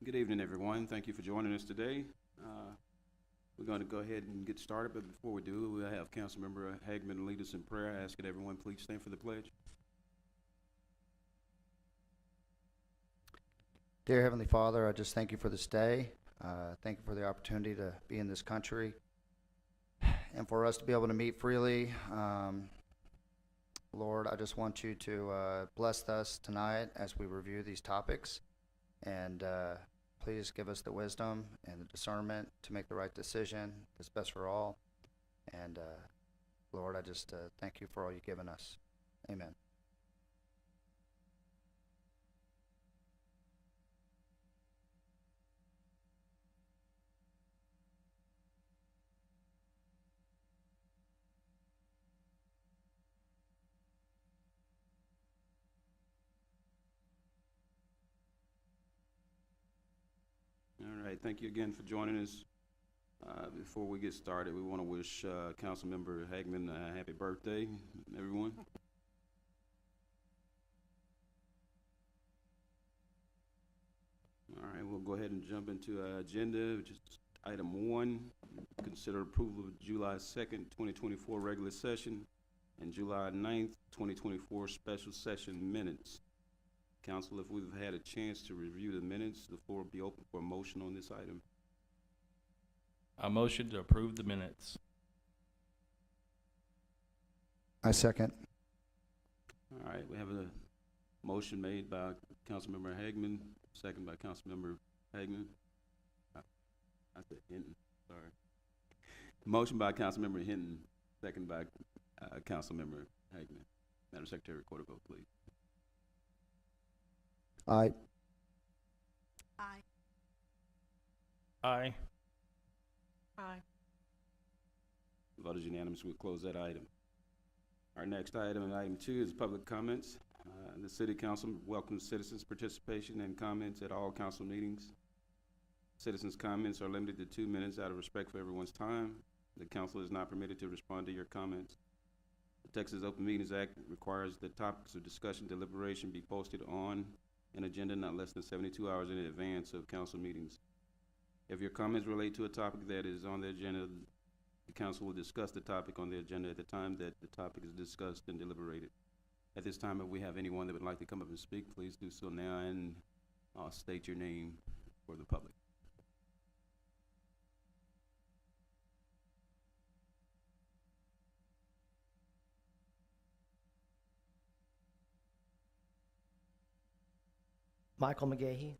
Good evening, everyone. Thank you for joining us today. We're going to go ahead and get started, but before we do, we'll have Councilmember Hagman lead us in prayer. I ask that everyone please stand for the pledge. Dear Heavenly Father, I just thank you for this day. Thank you for the opportunity to be in this country and for us to be able to meet freely. Lord, I just want you to bless us tonight as we review these topics, and please give us the wisdom and the discernment to make the right decision that's best for all. And Lord, I just thank you for all you've given us. Amen. All right, thank you again for joining us. Before we get started, we want to wish Councilmember Hagman a happy birthday, everyone. All right, we'll go ahead and jump into our agenda, which is item 1, consider approval of July 2nd, 2024 regular session and July 9th, 2024 special session minutes. Council, if we've had a chance to review the minutes, the floor will be open for a motion on this item. I motion to approve the minutes. I second. All right, we have a motion made by Councilmember Hagman, second by Councilmember Hagman. I said Hinton, sorry. Motion by Councilmember Hinton, second by Councilmember Hagman. Madam Secretary, record a vote, please. Aye. Aye. Aye. Aye. The vote is unanimous. We'll close that item. Our next item, item 2, is public comments. The City Council welcomes citizens' participation and comments at all council meetings. Citizens' comments are limited to 2 minutes out of respect for everyone's time. The council is not permitted to respond to your comments. The Texas Open Meetings Act requires that topics of discussion deliberation be posted on an agenda not less than 72 hours in advance of council meetings. If your comments relate to a topic that is on the agenda, the council will discuss the topic on the agenda at the time that the topic is discussed and deliberated. At this time, if we have anyone that would like to come up and speak, please do so now and state your name for the public. Michael McGahee.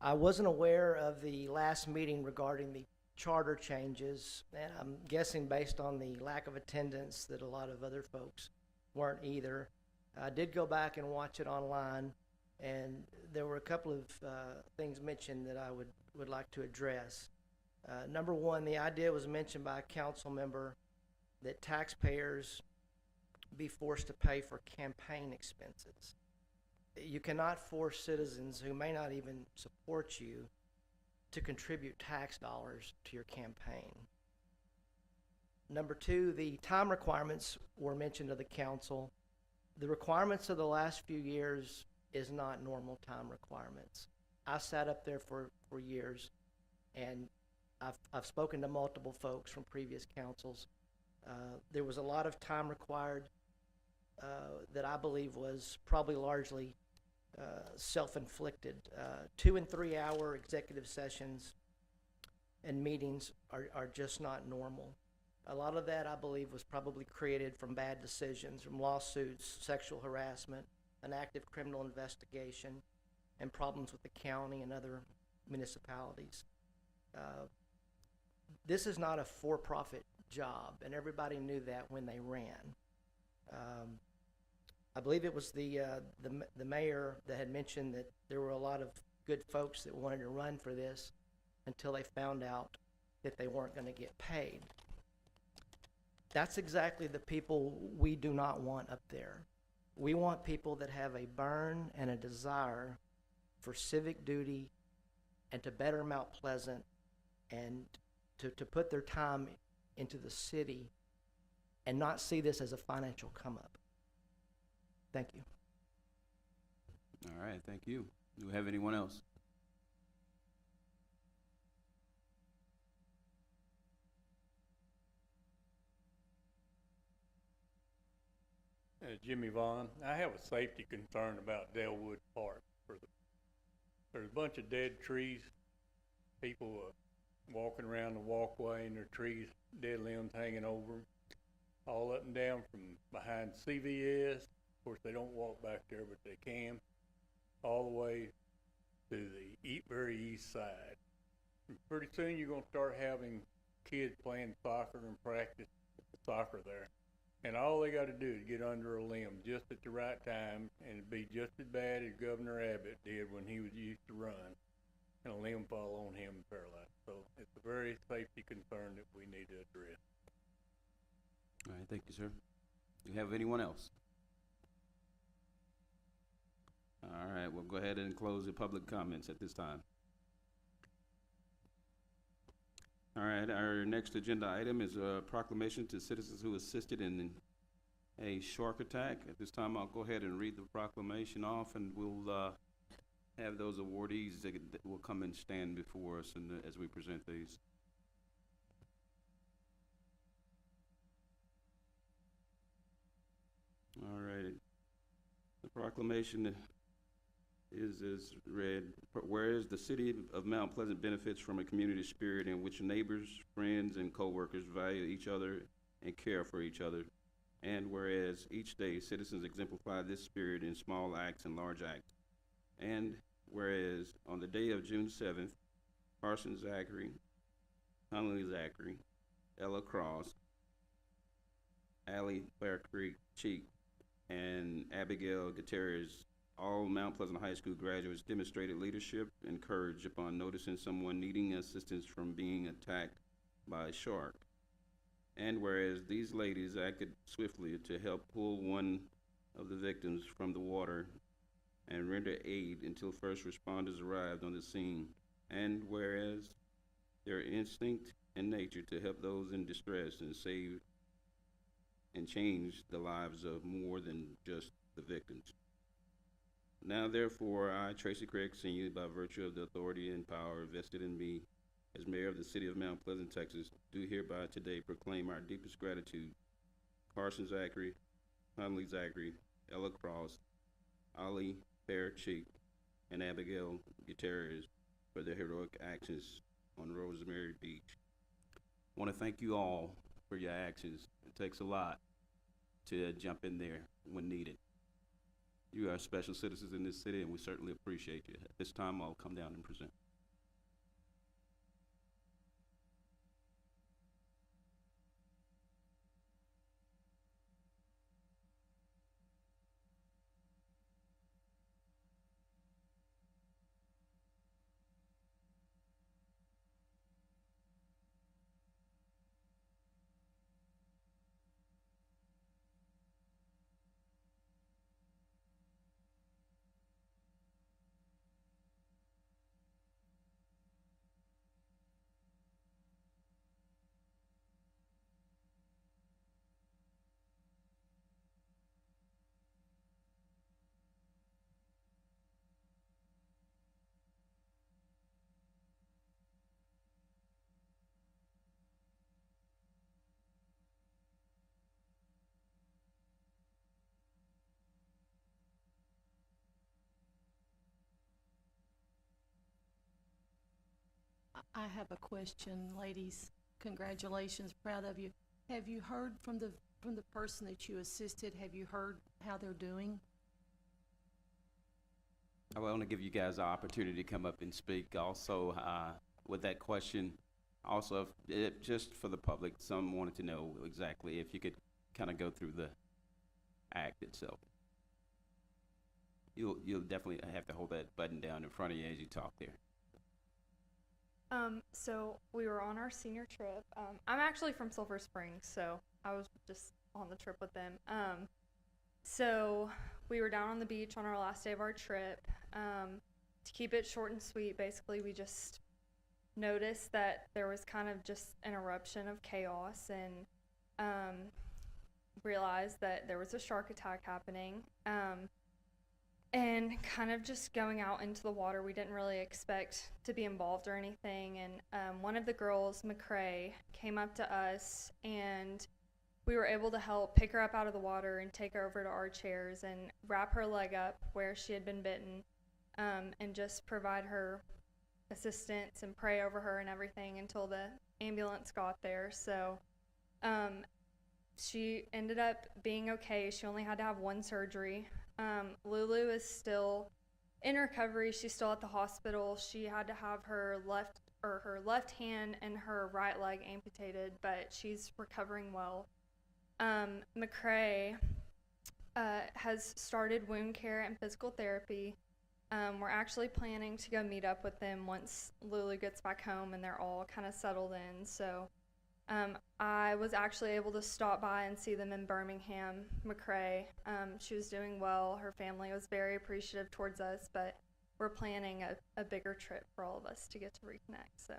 I wasn't aware of the last meeting regarding the charter changes, and I'm guessing based on the lack of attendance that a lot of other folks weren't either. I did go back and watch it online, and there were a couple of things mentioned that I would like to address. Number one, the idea was mentioned by a council member that taxpayers be forced to pay for campaign expenses. You cannot force citizens who may not even support you to contribute tax dollars to your campaign. Number two, the time requirements were mentioned to the council. The requirements of the last few years is not normal time requirements. I sat up there for years, and I've spoken to multiple folks from previous councils. There was a lot of time required that I believe was probably largely self-inflicted. 2 and 3 hour executive sessions and meetings are just not normal. A lot of that, I believe, was probably created from bad decisions, from lawsuits, sexual harassment, an active criminal investigation, and problems with the county and other municipalities. This is not a for-profit job, and everybody knew that when they ran. I believe it was the mayor that had mentioned that there were a lot of good folks that wanted to run for this until they found out that they weren't going to get paid. That's exactly the people we do not want up there. We want people that have a burn and a desire for civic duty and to better Mount Pleasant and to put their time into the city and not see this as a financial come up. Thank you. All right, thank you. Do we have anyone else? Jimmy Vaughn. I have a safety concern about Delwood Park. There's a bunch of dead trees. People walking around the walkway and there are trees, dead limbs hanging over 'em, all up and down from behind CVS. Of course, they don't walk back there, but they can, all the way to the very east side. And pretty soon you're gonna start having kids playing soccer and practice soccer there. And all they gotta do is get under a limb just at the right time, and it'd be just as bad as Governor Abbott did when he was used to run, and a limb fall on him and paralyzed. So it's a very safety concern that we need to address. All right, thank you, sir. Do we have anyone else? All right, we'll go ahead and close the public comments at this time. All right, our next agenda item is a proclamation to citizens who assisted in a shark attack. At this time, I'll go ahead and read the proclamation off, and we'll have those awardees that will come and stand before us as we present these. All right. The proclamation is as read. Whereas the city of Mount Pleasant benefits from a community spirit in which neighbors, friends, and coworkers value each other and care for each other. And whereas each day citizens exemplify this spirit in small acts and large acts. And whereas on the day of June 7th, Carson Zachary, Hunley Zachary, Ella Cross, Allie Bear Creek Cheek, and Abigail Gutierrez, all Mount Pleasant High School graduates, demonstrated leadership and courage upon noticing someone needing assistance from being attacked by a shark. And whereas these ladies acted swiftly to help pull one of the victims from the water and render aid until first responders arrived on the scene. And whereas their instinct and nature to help those in distress and save and change the lives of more than just the victims. Now, therefore, I, Tracy Craig Sr., by virtue of the authority and power vested in me as mayor of the city of Mount Pleasant, Texas, do hereby today proclaim our deepest gratitude. Carson Zachary, Hunley Zachary, Ella Cross, Ali Bear Cheek, and Abigail Gutierrez for their heroic actions on Rosemary Beach. I want to thank you all for your actions. It takes a lot to jump in there when needed. You are special citizens in this city, and we certainly appreciate you. At this time, I'll come down and present. I have a question, ladies. Congratulations, proud of you. Have you heard from the person that you assisted? Have you heard how they're doing? I want to give you guys the opportunity to come up and speak. Also, with that question, also, just for the public, some wanted to know exactly if you could kind of go through the act itself. You'll definitely have to hold that button down in front of you as you talk there. So we were on our senior trip. I'm actually from Silver Springs, so I was just on the trip with them. So we were down on the beach on our last day of our trip. To keep it short and sweet, basically we just noticed that there was kind of just an eruption of chaos, and realized that there was a shark attack happening. and kind of just going out into the water. We didn't really expect to be involved or anything. And one of the girls, McCrae, came up to us, and we were able to help pick her up out of the water and take her over to our chairs and wrap her leg up where she had been bitten, and just provide her assistance and pray over her and everything until the ambulance got there. So she ended up being okay. She only had to have one surgery. Lulu is still in recovery. She's still at the hospital. She had to have her left hand and her right leg amputated, but she's recovering well. McCrae has started wound care and physical therapy. We're actually planning to go meet up with them once Lulu gets back home and they're all kind of settled in. So I was actually able to stop by and see them in Birmingham. McCrae, she was doing well. Her family was very appreciative towards us, but we're planning a bigger trip for all of us to get to reconnect. So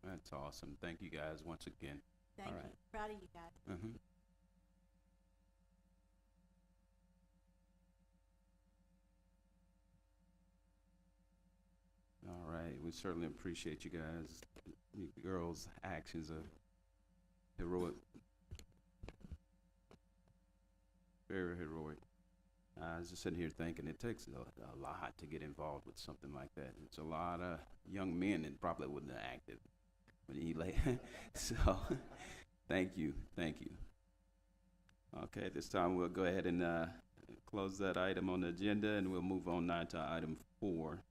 That's awesome. Thank you guys once again. Thank All you. right. Proud of you guys. Mm-hmm. All right, we certainly appreciate you guys. You girls' actions are heroic. Very heroic. I was just sitting here thinking it takes a lot to get involved with something like that. It's a lot of young men that probably wouldn't have acted when he lay. So, thank you. Okay, at this time we'll go ahead and close that item on the agenda, and we'll move on now to item 4.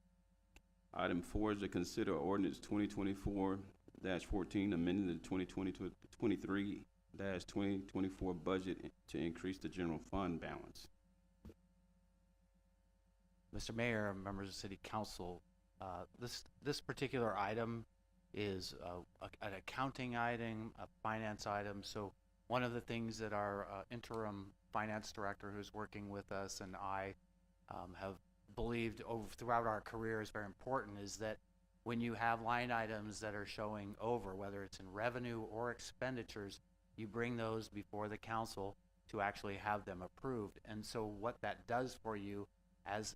Item 4 is to consider ordinance 2024-14, amending the 2023-2024 budget to increase the general fund balance. Mr. Mayor, members of City Council, this particular item is an accounting item, a finance item. So one of the things that our interim finance director, who's working with us, and I have believed throughout our career is very important, is that when you have line items that are showing over, whether it's in revenue or expenditures, you bring those before the council to actually have them approved. And so what that does for you, as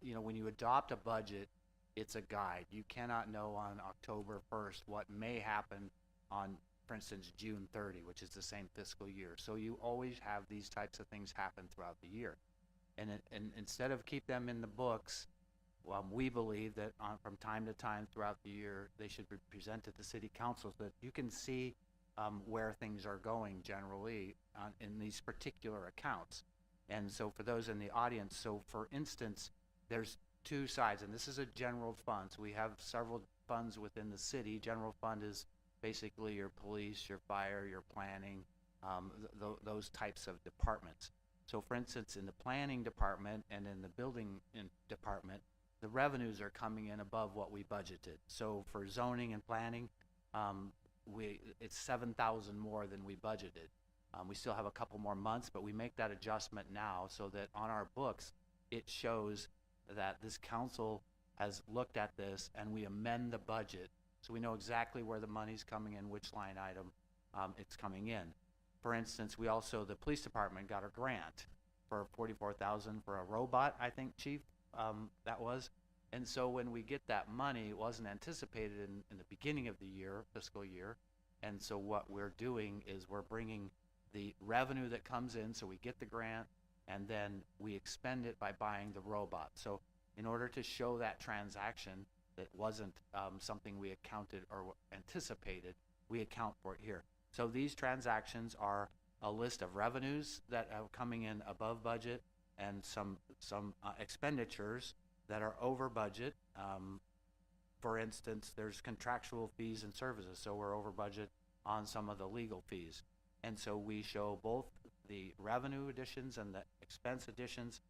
when you adopt a budget, it's a guide. You cannot know on October 1st what may happen on, for instance, June 30, which is the same fiscal year. So you always have these types of things happen throughout the year. And instead of keep them in the books, we believe that from time to time throughout the year, they should be presented to City Council so that you can see where things are going generally in these particular accounts. And so for those in the audience, so for instance, there's two sides, and this is a general fund. So we have several funds within the city. General fund is basically your police, your fire, your planning, those types of departments. So for instance, in the planning department and in the building department, the revenues are coming in above what we budgeted. So for zoning and planning, it's 7,000 more than we budgeted. We still have a couple more months, but we make that adjustment now so that on our books, it shows that this council has looked at this and we amend the budget so we know exactly where the money's coming in, which line item it's coming in. For instance, the police department got a grant for $44,000 for a robot, I think, Chief, that was. And so when we get that money, it wasn't anticipated in the beginning of the year, fiscal year. And so what we're doing is we're bringing the revenue that comes in, so we get the grant, and then we expend it by buying the robot. So in order to show that transaction that wasn't something we accounted or anticipated, we account for it here. So these transactions are a list of revenues that are coming in above budget and some expenditures that are over budget. For instance, there's contractual fees and services, so we're over budget on some of the legal fees. And so we show both the revenue additions and the expense additions.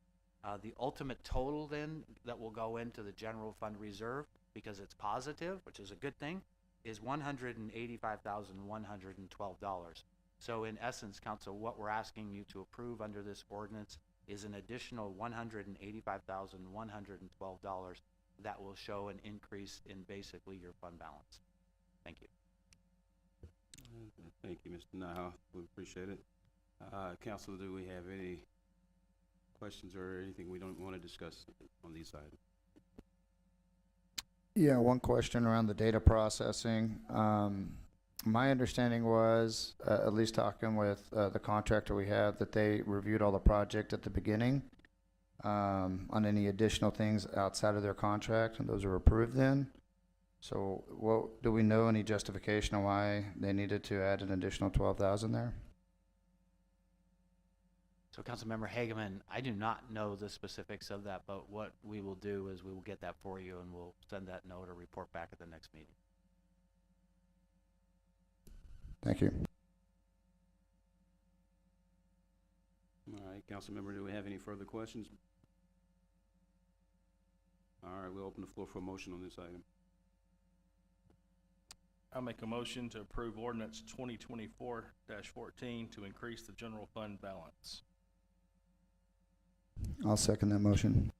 The ultimate total then that will go into the general fund reserve, because it's positive, which is a good thing, is $185,112. So in essence, Council, what we're asking you to approve under this ordinance is an additional $185,112 that will show an increase in basically your fund balance. Thank you. Thank you, Mr. Naha. We appreciate it. Council, do we have any questions or anything we don't want to discuss on these items? Yeah, one question around the data processing. My understanding was, at least talking with the contractor we have, that they reviewed all the project at the beginning on any additional things outside of their contract, and those were approved then. So, what do we know any justification on why they needed to add an additional 12,000 there? So Councilmember Hageman, I do not know the specifics of that, but what we will do is we will get that for you and we'll send that note or report back at the next meeting. Thank you. All right, Councilmember, do we have any further questions? All right, we'll open the floor for a motion on this item. I'll make a motion to approve ordinance 2024-14 to increase the general fund balance. I'll second that motion.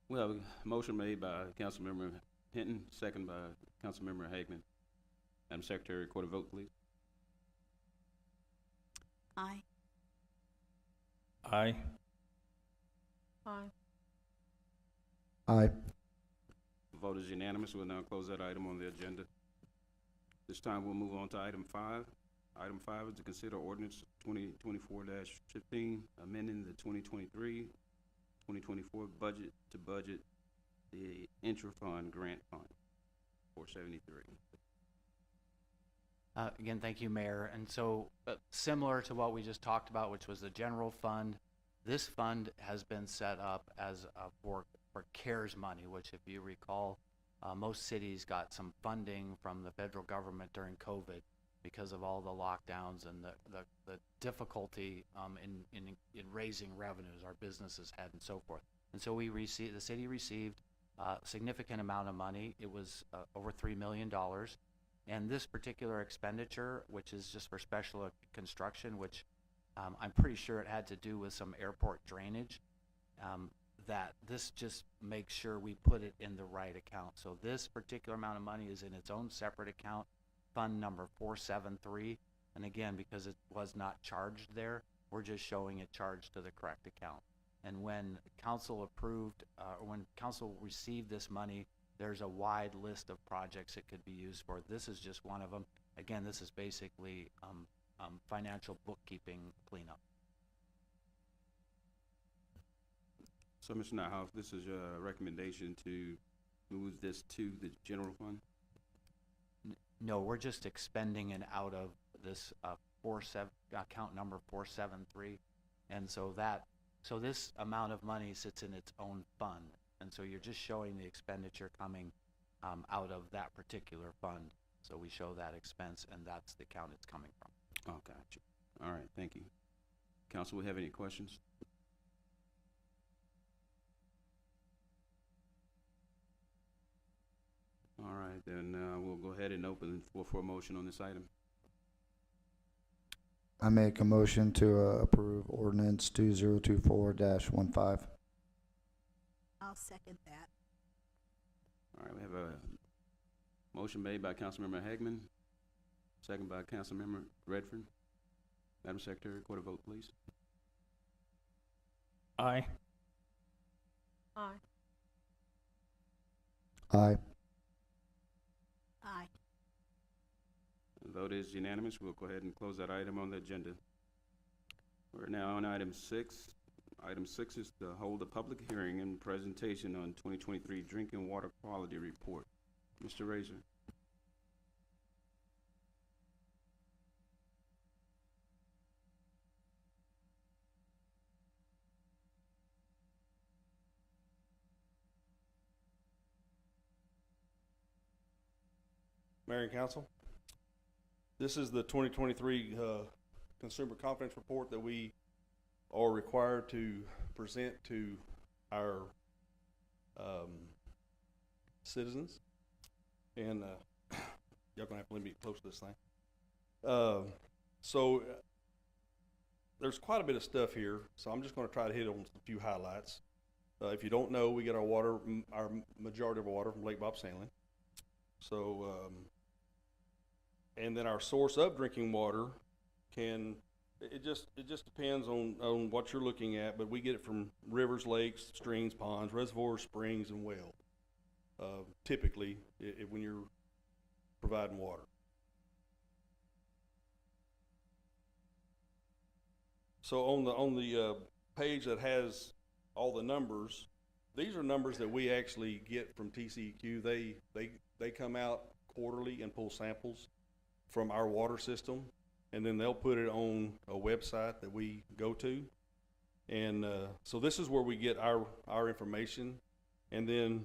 We have a motion made by Councilmember Hinton, second by Councilmember Hageman. Madam Secretary, record a vote, please. Aye. Aye. Aye. Aye. Vote is unanimous. We'll now close that item on the agenda. This time, we'll move on to item 5. Item 5 is to consider ordinance 2024-15, amending the 2023-2024 budget to budget the intra-fund grant fund, 473. Again, thank you, Mayor. And so, similar to what we just talked about, which was the general fund, this fund has been set up as for CARES money, which, if you recall, most cities got some funding from the federal government during COVID because of all the lockdowns and the difficulty in raising revenues our businesses had and so forth. And so the city received a significant amount of money. It was over $3 million. And this particular expenditure, which is just for special construction, which I'm pretty sure it had to do with some airport drainage, that this just makes sure we put it in the right account. So this particular amount of money is in its own separate account, fund number 473. And again, because it was not charged there, we're just showing it charged to the correct account. And when council approved, or when council received this money, there's a wide list of projects it could be used for. This is just one of them. Again, this is basically financial bookkeeping cleanup. So, Mr. Nothoff, this is your recommendation to move this to the general fund? No, we're just expending it out of this account number 473, and so this amount of money sits in its own fund, and so you're just showing the expenditure coming out of that particular fund. So we show that expense, and that's the account it's coming from. Oh, gotcha. All right, thank you. Council, we have any questions? All right, then we'll go ahead and open the floor for a motion on this item. I make a motion to approve ordinance 2024-15. I'll second that. All right, we have a motion made by Councilmember Hageman, second by Councilmember Redfern. Madam Secretary, record a vote, please. Aye. Aye. Aye. Aye. The vote is unanimous. We'll go ahead and close that item on the agenda. We're now on item 6. Item 6 is to hold a public hearing and presentation on 2023 Drinking Water Quality Report. Mr. Razor. Mayor and Council, this is the 2023 Consumer Confidence Report that we are required to present to our citizens. And y'all gonna have to let me get close to this thing. So there's quite a bit of stuff here, so I'm just gonna try to hit on a few highlights. If you don't know, we get our majority of our water from Lake Bob Stanley. So, and then our source of drinking water can It just depends on what you're looking at, but we get it from rivers, lakes, streams, ponds, reservoirs, springs, and wells. Typically, when you're providing water. So on the page that has all the numbers, these are numbers that we actually get from TCEQ. They come out quarterly and pull samples from our water system, and then they'll put it on a website that we go to. And so this is where we get our information. And then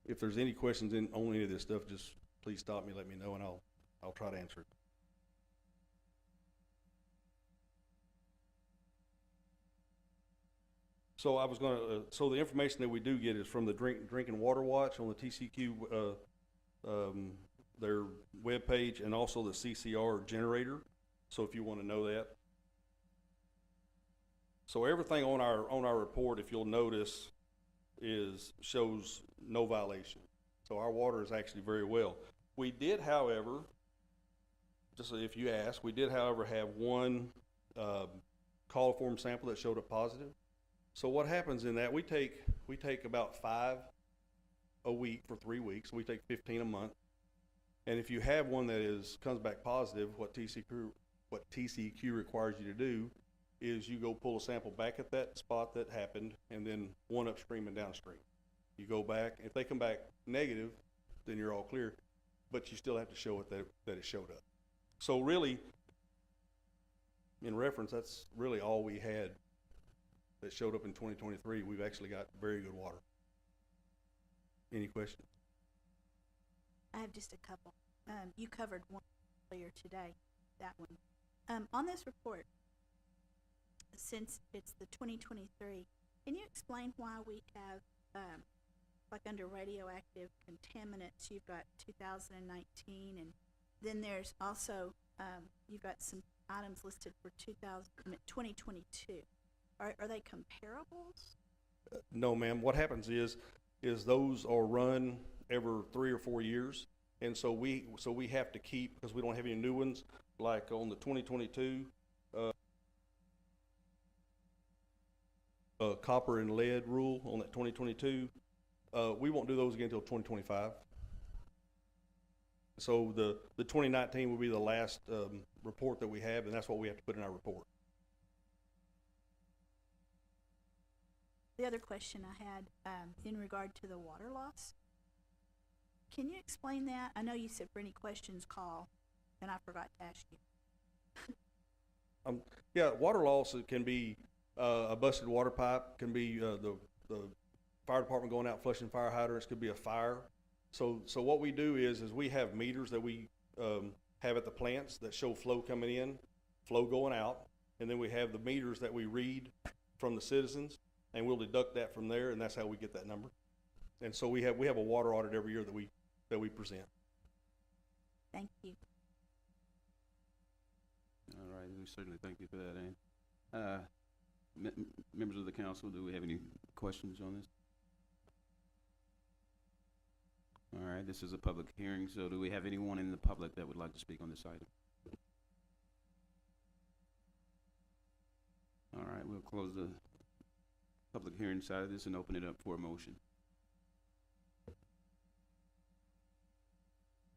if there's any questions on any of this stuff, just please stop me, let me know, and I'll try to answer it. So I was gonna, so the information that we do get is from the Drinking Water Watch on the TCEQ, their webpage, and also the CCR generator. So if you want to know that. So everything on our report, if you'll notice, shows no violation. So our water is actually very well. We did, however, just if you ask, we did, however, have one coliform sample that showed up positive. So what happens in that, we take about 5 a week for 3 weeks. We take 15 a month. And if you have one that comes back positive, what TCEQ requires you to do is you go pull a sample back at that spot that happened, and then one upstream and downstream. You go back. If they come back negative, then you're all clear, but you still have to show it that it showed up. So really, in reference, that's really all we had that showed up in 2023. We've actually got very good water. Any questions? I have just a couple. You covered one earlier today, that one. On this report, since it's the 2023, can you explain why we have, like under radioactive contaminants, you've got 2019, and then there's also, you've got some items listed for 2022. Are they comparables? No, ma'am. What happens is those are run every 3 or 4 years, and so we have to keep, because we don't have any new ones. Like on the 2022, copper and lead rule on that 2022, we won't do those again until 2025. So the 2019 will be the last report that we have, and that's what we have to put in our report. The other question I had, in regard to the water loss, can you explain that? I know you said for any questions, call, and I forgot to ask you. Yeah, water loss, it can be a busted water pipe, can be the fire department going out flushing fire hydrants, could be a fire. So what we do is we have meters that we have at the plants that show flow coming in, flow going out, and then we have the meters that we read from the citizens, and we'll deduct that from there, and that's how we get that number. And so we have a water audit every year that we present. Thank you. All right, we certainly thank you for that, Ann. Members of the council, do we have any questions on this? All right, this is a public hearing, so do we have anyone in the public that would like to speak on this item? All right, we'll close the public hearing side of this and open it up for a motion.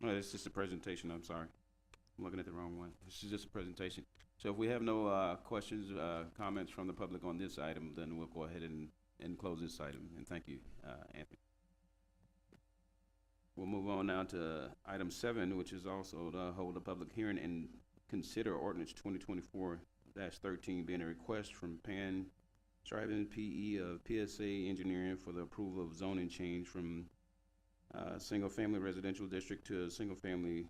Oh, it's just a presentation, I'm sorry. I'm looking at the wrong one. This is just a presentation. So if we have no questions, comments from the public on this item, then we'll go ahead and close this item. And thank you, Anthony. We'll move on now to item 7, which is also to hold a public hearing and consider ordinance 2024-13 being a request from Pan Shriven PE of PSA Engineering for the approval of zoning change from single-family residential district to a single-family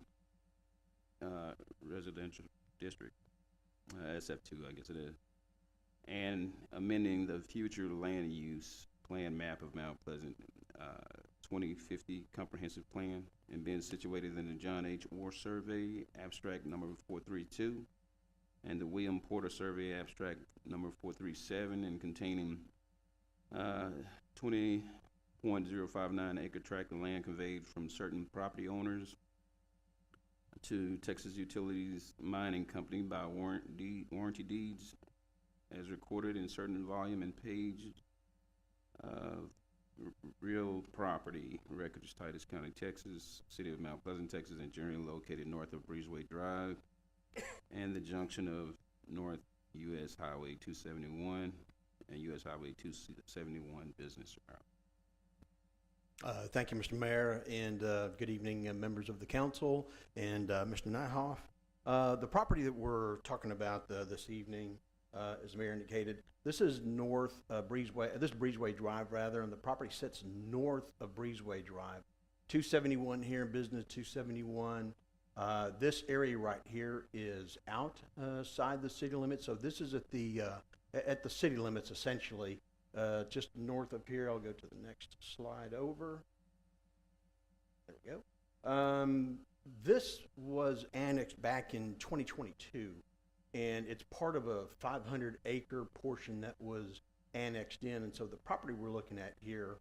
residential district, SF2, I guess it is, and amending the future land use plan map of Mount Pleasant 2050 comprehensive plan and being situated in the John H. Orr Survey, abstract number 432, and the William Porter Survey, abstract number 437, and containing 20.059 acre tract of land conveyed from certain property owners to Texas Utilities Mining Company by warranty deeds as recorded in certain volume and page real property records, Titus County, Texas, City of Mount Pleasant, Texas, and generally located north of Breezeway Drive and the junction of North US Highway 271 and US Highway 271 Business Route. Thank you, Mr. Mayor, and good evening, members of the council and Mr. Nyhoff. The property that we're talking about this evening, as the mayor indicated, this is north Breezeway. This is Breezeway Drive, rather, and the property sits north of Breezeway Drive. 271 here in Business 271. This area right here is outside the city limits, so this is at the city limits essentially. Just north of here. I'll go to the next slide over. There we go. This was annexed back in 2022, and it's part of a 500-acre portion that was annexed in. And so the property we're looking at here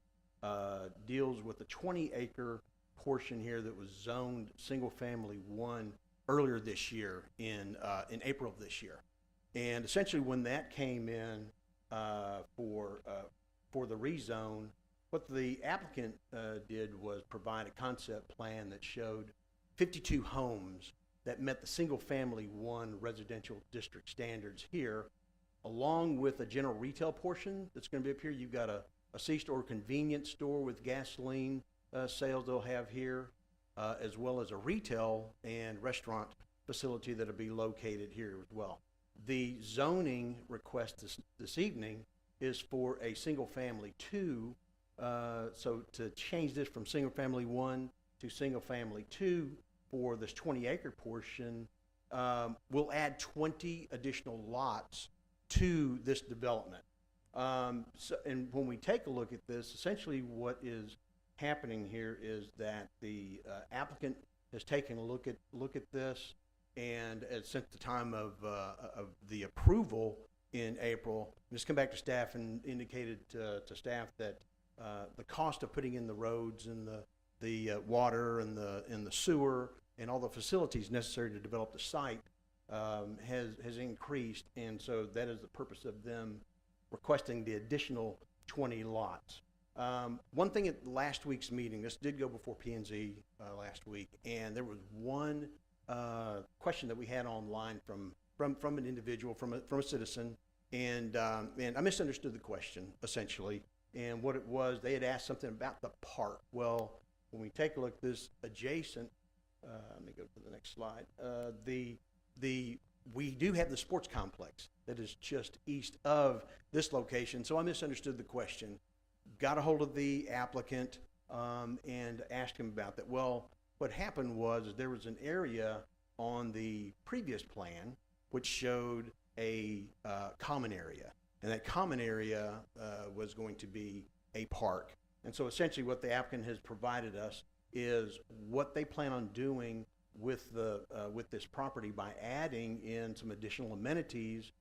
deals with the 20-acre portion here that was zoned single-family 1 earlier this year in April of this year. And essentially, when that came in for the rezone, what the applicant did was provide a concept plan that showed 52 homes that met the single-family 1 residential district standards here, along with a general retail portion that's going to be up here. You've got a C-store convenience store with gasoline sales they'll have here, as well as a retail and restaurant facility that'll be located here as well. The zoning request this evening is for a single-family 2, so to change this from single-family 1 to single-family 2 for this 20-acre portion, we'll add 20 additional lots to this development. And when we take a look at this, essentially what is happening here is that the applicant has taken a look at this, and since the time of the approval in April, just come back to staff and indicated to staff that the cost of putting in the roads and the water and the sewer and all the facilities necessary to develop the site has increased, and so that is the purpose of them requesting the additional 20 lots. One thing at last week's meeting, this did go before P&Z last week, and there was one question that we had online from an individual, from a citizen, and I misunderstood the question essentially. And what it was, they had asked something about the park. Well, when we take a look at this adjacent, let me go to the next slide. We do have the sports complex that is just east of this location. So I misunderstood the question. Got a hold of the applicant and asked him about that. Well, what happened was there was an area on the previous plan which showed a common area, and that common area was going to be a park. And so essentially what the applicant has provided us is what they plan on doing with this property by adding in some additional amenities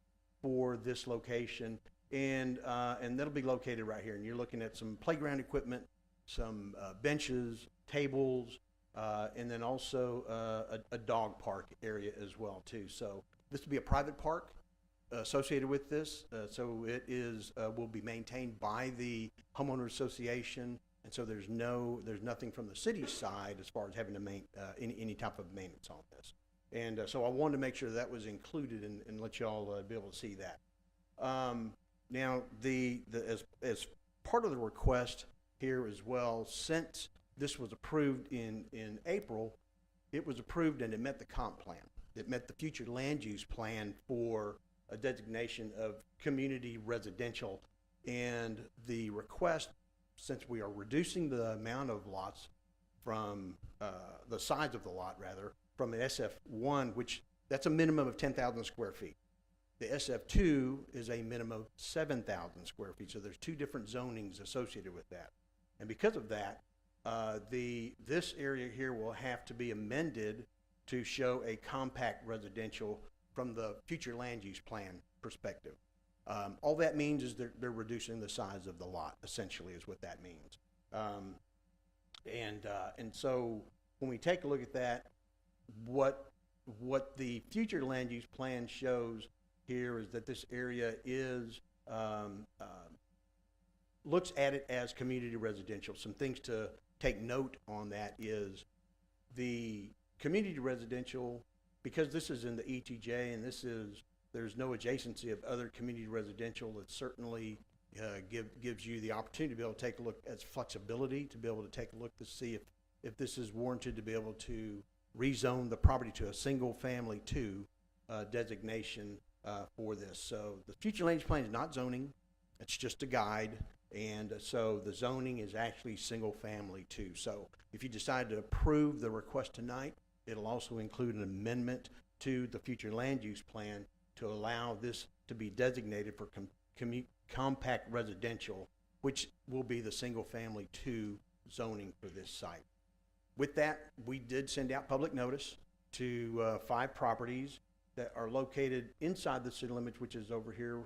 for this location, and that'll be located right here. And you're looking at some playground equipment, some benches, tables, and then also a dog park area as well too. So this will be a private park associated with this. So it is will be maintained by the homeowner association, and so there's nothing from the city side as far as having to any type of maintenance on this. And so I wanted to make sure that was included and let y'all be able to see that. Now, as part of the request here as well, since this was approved in April, it was approved and it met the comp plan. It met the future land use plan for a designation of community residential. And the request, since we are reducing the amount of lots from the size of the lot, rather, from an SF1, which that's a minimum of 10,000 square feet. The SF2 is a minimum of 7,000 square feet. So there's two different zonings associated with that. And because of that, this area here will have to be amended to show a compact residential from the future land use plan perspective. All that means is they're reducing the size of the lot, essentially, is what that means. And so when we take a look at that, what the future land use plan shows here is that this area is, looks at it as community residential. Some things to take note on that is the community residential, because this is in the ETJ and there's no adjacency of other community residential, it certainly gives you the opportunity to be able to take a look as flexibility, to be able to take a look to see if this is warranted, to be able to rezone the property to a single family two designation for this. So the future land use plan is not zoning, it's just a guide. And so the zoning is actually single family two. So if you decide to approve the request tonight, it'll also include an amendment to the future land use plan to allow this to be designated for compact residential, which will be the single family two zoning for this site. With that, we did send out public notice to 5 properties that are located inside the city limits, which is over here.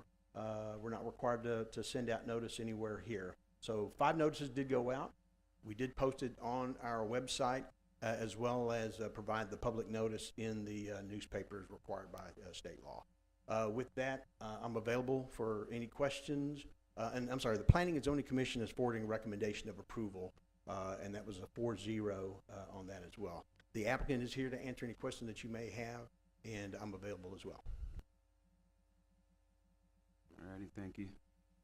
We're not required to send out notice anywhere here. So 5 notices did go out. We did post it on our website as well as provide the public notice in the newspapers required by state law. With that, I'm available for any questions. And I'm sorry, the Planning and Zoning Commission is forwarding a recommendation of approval, and that was a 4-0 on that as well. The applicant is here to answer any questions that you may have, and I'm available as well. All righty, thank you.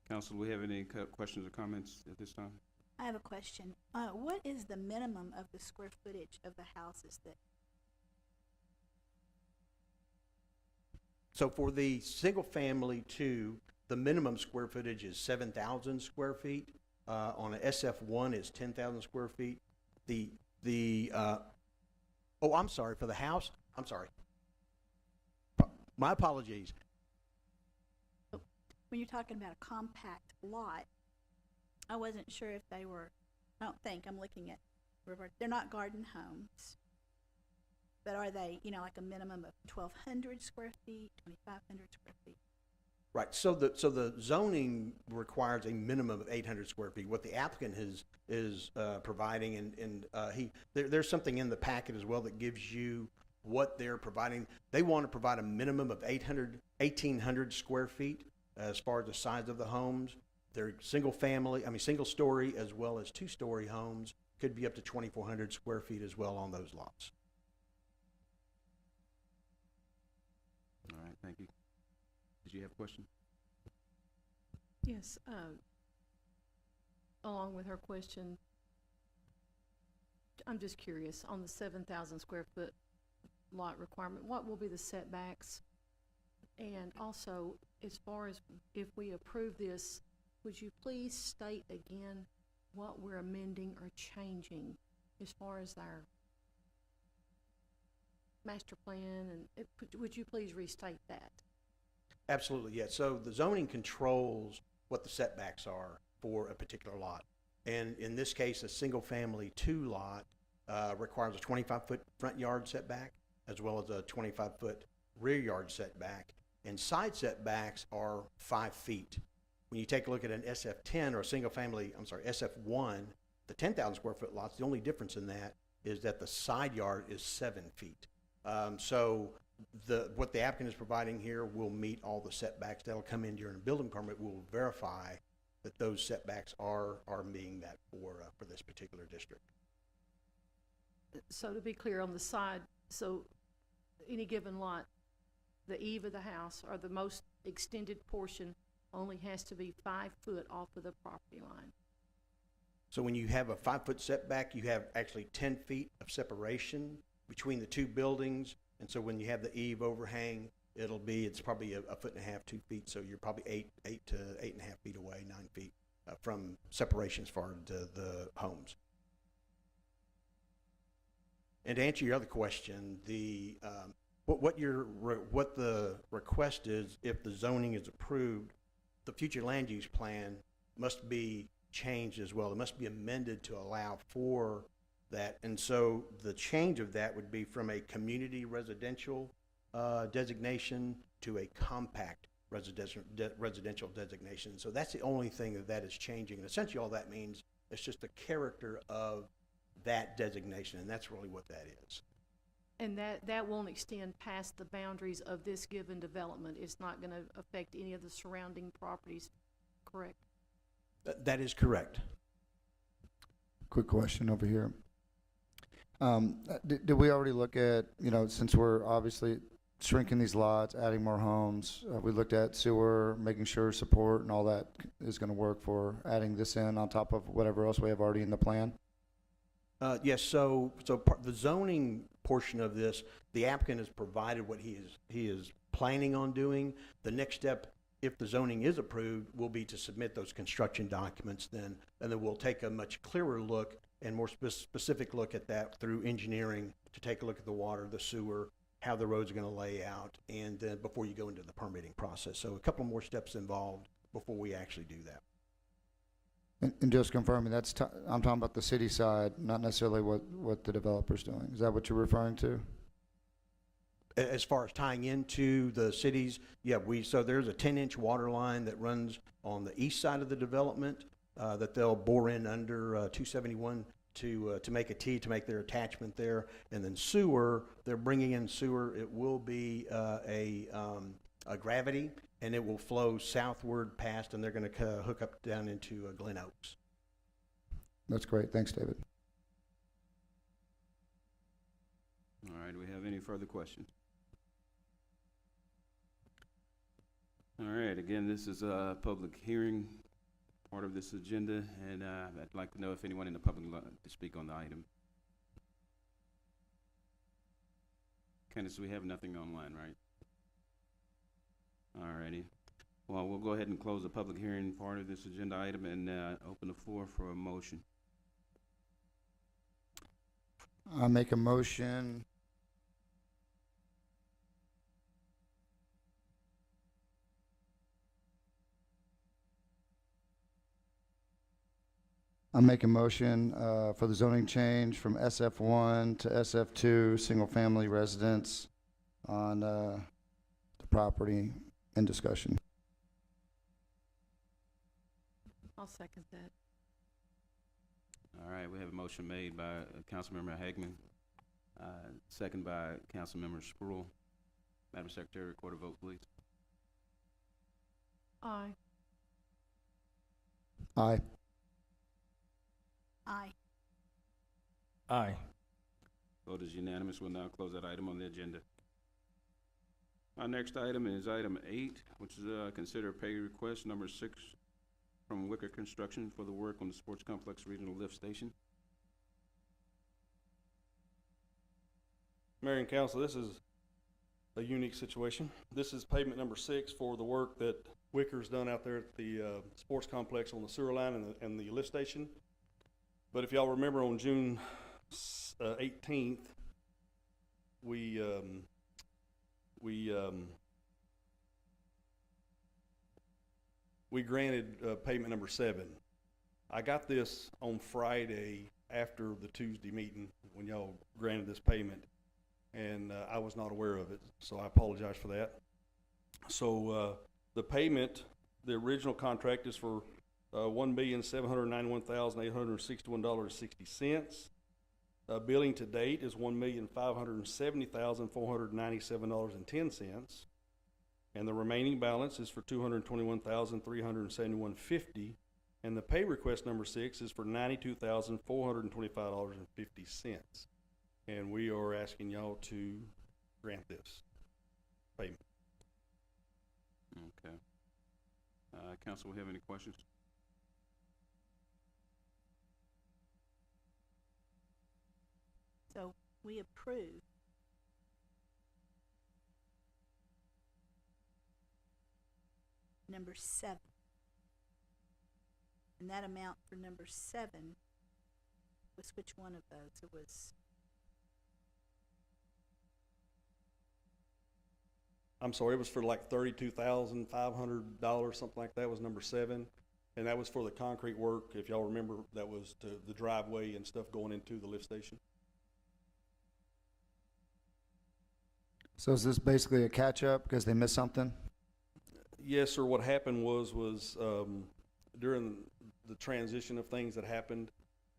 Council, do we have any questions or comments at this time? I have a question. What is the minimum of the square footage of the houses that, So for the single family two, the minimum square footage is 7,000 square feet. On an SF1 is 10,000 square feet. Oh, I'm sorry, for the house, I'm sorry. My apologies. when you're talking about a compact lot, I wasn't sure if they were, I don't think, I'm looking at, they're not garden homes. But are they, like a minimum of 1,200 square feet, 2,500 square feet? Right, so the zoning requires a minimum of 800 square feet. What the applicant is providing, and there's something in the packet as well that gives you what they're providing. They want to provide a minimum of 1,800 square feet as far as the size of the homes. They're single story as well as 2-story homes. Could be up to 2,400 square feet as well on those lots. All right, thank you. Did you have a question? Yes, along with her question, I'm just curious, on the 7,000 square foot lot requirement, what will be the setbacks? And also, as far as if we approve this, would you please state again what we're amending or changing as far as our master plan, and would you please restate that? Absolutely, yes. So the zoning controls what the setbacks are for a particular lot. And in this case, a single family 2 lot requires a 25-foot front yard setback as well as a 25-foot rear yard setback. And side setbacks are 5 feet. When you take a look at an SF10 or a single family, SF1, the 10,000 square foot lots, the only difference in that is that the side yard is 7 feet. So what the applicant is providing here will meet all the setbacks that'll come in during a building permit. We'll verify that those setbacks are meeting that for this particular district. So to be clear, on the side, so any given lot, the eave of the house or the most extended portion only has to be 5 foot off of the property line. So when you have a 5-foot setback, you have actually 10 feet of separation between the 2 buildings. And so when you have the eave overhang, it's probably a 1.5 feet, 2 feet. So you're probably 8 to 8.5 feet away, 9 feet from separation as far as the homes. And to answer your other question, what the request is, if the zoning is approved, the future land use plan must be changed as well. It must be amended to allow for that. And so the change of that would be from a community residential designation to a compact residential designation. So that's the only thing that is changing. And essentially all that means is just the character of that designation, and that's really what that is. And that won't extend past the boundaries of this given development. It's not gonna affect any of the surrounding properties, correct? That is correct. Quick question over here. Did we already look at, since we're obviously shrinking these lots, adding more homes, we looked at sewer, making sure support and all that is gonna work for adding this in on top of whatever else we have already in the plan? Yes, the zoning portion of this, the applicant has provided what he is planning on doing. The next step, if the zoning is approved, will be to submit those construction documents then, and then we'll take a much clearer look and more specific look at that through engineering to take a look at the water, the sewer, how the roads are gonna lay out, and then before you go into the permitting process. So a couple more steps involved before we actually do that. And just confirming, I'm talking about the city side, not necessarily what the developer's doing. Is that what you're referring to? As far as tying into the cities, yeah, so there's a 10-inch water line that runs on the east side of the development that they'll bore in under 271 to make a T, to make their attachment there. And then sewer, they're bringing in sewer. It will be a gravity, and it will flow southward past, and they're going to hook up down into Glen Oaks. That's great. Thanks, David. All right, do we have any further questions? All right, again, this is a public hearing, part of this agenda, and I'd like to know if anyone in the public would like to speak on the item. Candace, we have nothing online, right? All righty. Well, we'll go ahead and close the public hearing part of this agenda item and open the floor for a motion. I make a motion. For the zoning change from SF1 to SF2, single-family residence on the property in discussion. I'll second that. All right, we have a motion made by Councilmember Hagman, second by Councilmember Sproul. Madam Secretary, record a vote, please. Aye. Aye. Aye. Aye. Vote is unanimous. We'll now close that item on the agenda. Our next item is item 8, which is consider pay request number 6 from Wicker Construction for the work on the Sports Complex Regional Lift Station. Mayor and Council, this is a unique situation. This is payment number 6 for the work that Wicker's done out there at the sports complex on the sewer line and the lift station. But if y'all remember, on June 18th, we granted payment number 7. I got this on Friday after the Tuesday meeting when y'all granted this payment, and I was not aware of it, so I apologize for that. So the payment, the original contract is for $1,791,861.60. Billing to date is $1,570,497.10, and the remaining balance is for $221,371.50, and the pay request number 6 is for $92,425.50. And we are asking y'all to grant this payment. Okay. Council, we have any questions? So we approve number 7. And that amount for number 7 was which one of those? It was, I'm sorry, it was for like $32,500, something like that was number 7. And that was for the concrete work. If y'all remember, that was to the driveway and stuff going into the lift station. So is this basically a catch-up because they missed something? Yes, sir. What happened was during the transition of things that happened,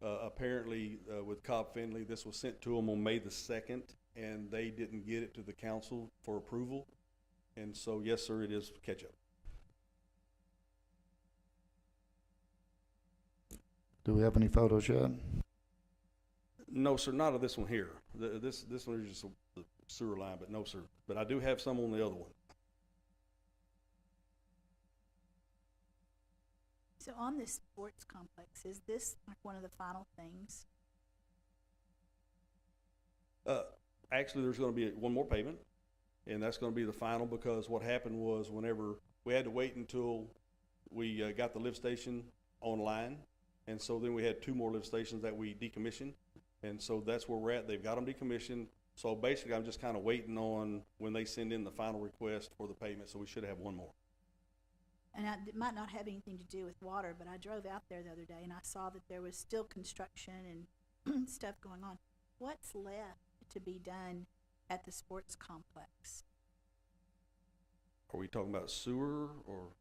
apparently with Cobb Finley, this was sent to them on May the 2nd, and they didn't get it to the council for approval. And so, yes, sir, it is catch-up. Do we have any photos yet? No, sir, not of this one here. This one is just the sewer line, but no, sir. But I do have some on the other one. So on this sports complex, is this like one of the final things? Actually, there's gonna be one more payment, and that's gonna be the final, because what happened was whenever, we had to wait until we, got the lift station online, and so then we had 2 more lift stations that we decommissioned, and so that's where we're at. They've got them decommissioned, so basically I'm just kinda waiting on when they send in the final request for the payment, so we should have 1 more. And it might not have anything to do with water, but I drove out there the other day and I saw that there was still construction and stuff going on. What's left to be done at the sports complex? Are we talking about sewer or?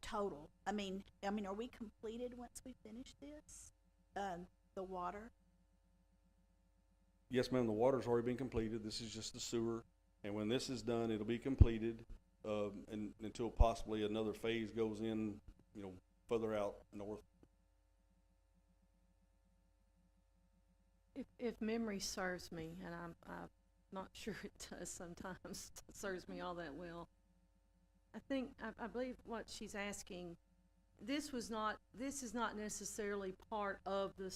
Total. I mean, are we completed once we finish this? The water? Yes, ma'am, the water's already been completed. This is just the sewer. And when this is done, it'll be completed, and until possibly another phase goes in, further out north. If memory serves me, and I'm not sure it does sometimes, serves me all that well. I believe what she's asking, this is not necessarily part of the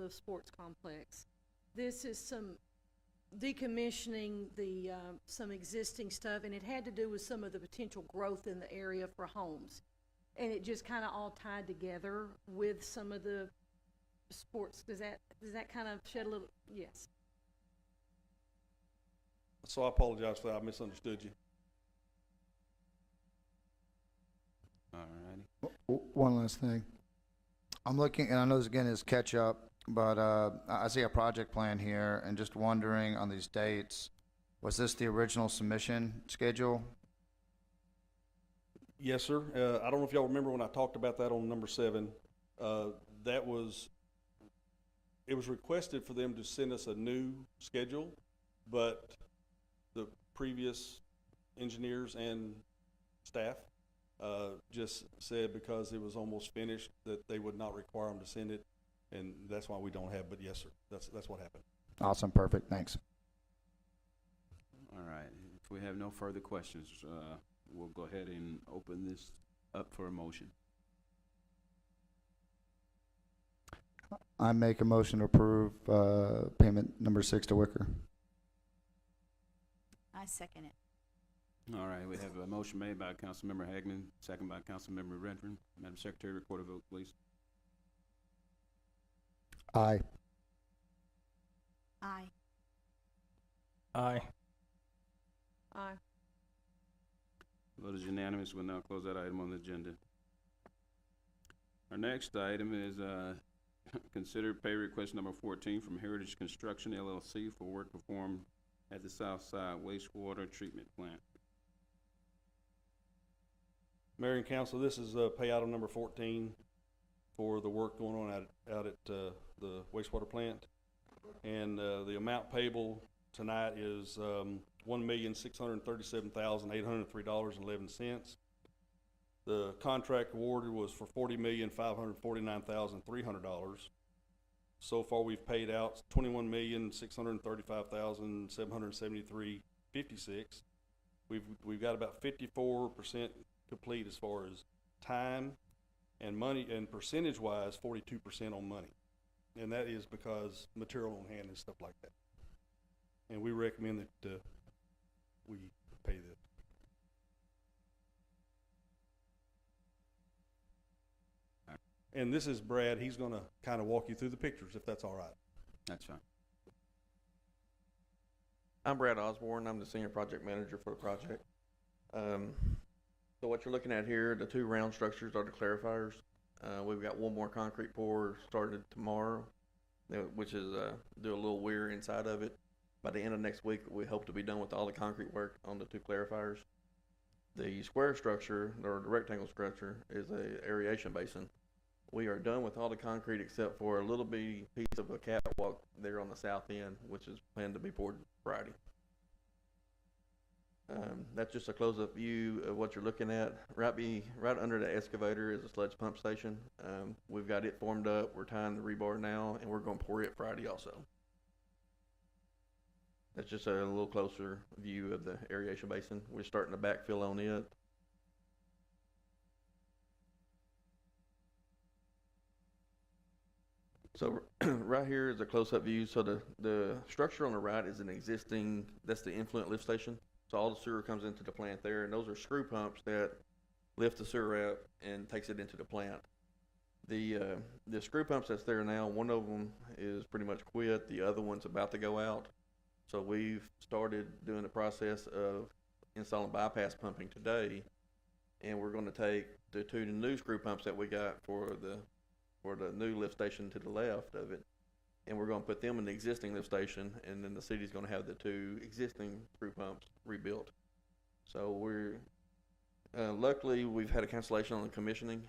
sports complex. This is some decommissioning some existing stuff, and it had to do with some of the potential growth in the area for homes. And it just kind of all tied together with some of the sports. Does that kind of shed a little, yes. So I apologize for that. I misunderstood you. All righty. One last thing. I'm looking, and I know this again is catch up, but I see a project plan here, and just wondering on these dates, was this the original submission schedule? Yes, sir. I don't know if y'all remember when I talked about that on number 7. It was requested for them to send us a new schedule, but the previous engineers and staff just said because it was almost finished that they would not require them to send it, and that's why we don't have. But yes, sir, that's what happened. Awesome, perfect, thanks. All right. If we have no further questions, we'll go ahead and open this up for a motion. I make a motion to approve payment number 6 to Wicker. I second it. All right, we have a motion made by Councilmember Hagman, second by Councilmember Redfern. Madam Secretary, record a vote, please. Aye. Aye. Aye. Aye. Vote is unanimous. We'll now close that item on the agenda. Our next item is consider pay request number 14 from Heritage Construction LLC for work performed at the Southside Wastewater Treatment Plant. Mayor and council, this is pay item number 14 for the work going on out at the wastewater plant. And the amount payable tonight is $1,637,803.11. The contract awarded was for $40,549,300. So far, we've paid out $21,635,773.56. We've got about 54% complete as far as time and money, and percentage-wise, 42% on money. And that is because material on hand and stuff like that. And we recommend that we pay this. And this is Brad. He's going to kind of walk you through the pictures, if that's all right. That's fine. I'm Brad Osborne. I'm the senior project manager for the project. So what you're looking at here, the 2 round structures are the clarifiers. We've got 1 more concrete pour started tomorrow, which is do a little weir inside of it. By the end of next week, we hope to be done with all the concrete work on the 2 clarifiers. The square structure, or the rectangle structure, is a aeration basin. We are done with all the concrete except for a little bitty piece of a catwalk there on the south end, which is planned to be poured Friday. That's just a close-up view of what you're looking at. Right under the excavator is a sludge pump station. We've got it formed up. We're tying the rebar now, and we're going to pour it Friday also. That's just a little closer view of the aeration basin. We're starting to backfill on it. So right here is a close-up view. So the structure on the right is an existing, that's the influent lift station. So all the sewer comes into the plant there, and those are screw pumps that lift the sewer out and takes it into the plant. The screw pumps that's there now, one of them is pretty much quit. The other one's about to go out. So we've started doing the process of installing bypass pumping today, and we're going to take the two new screw pumps that we got for the new lift station to the left of it, and we're going to put them in the existing lift station, and then the city's going to have the two existing screw pumps rebuilt. So we're luckily we've had a cancellation on the commissioning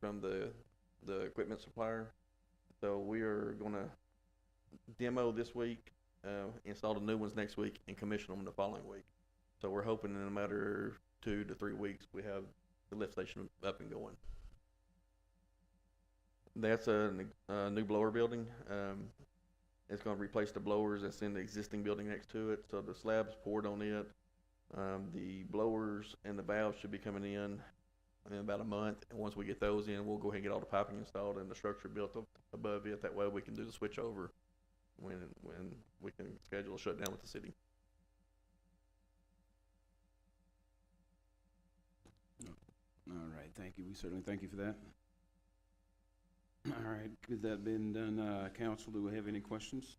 from the equipment supplier, so we are going to demo this week, install the new ones next week, and commission them the following week. So we're hoping in a matter of 2 to 3 weeks we have the lift station up and going. That's a new blower building. It's going to replace the blowers that's in the existing building next to it. So the slab's poured on it. The blowers and the valves should be coming in about a month. And once we get those in, we'll go ahead and get all the piping installed and the structure built up above it. That way we can do the switch over when we can schedule a shutdown with the city. All right, thank you. We certainly thank you for that. All right, with that being done, council, do we have any questions?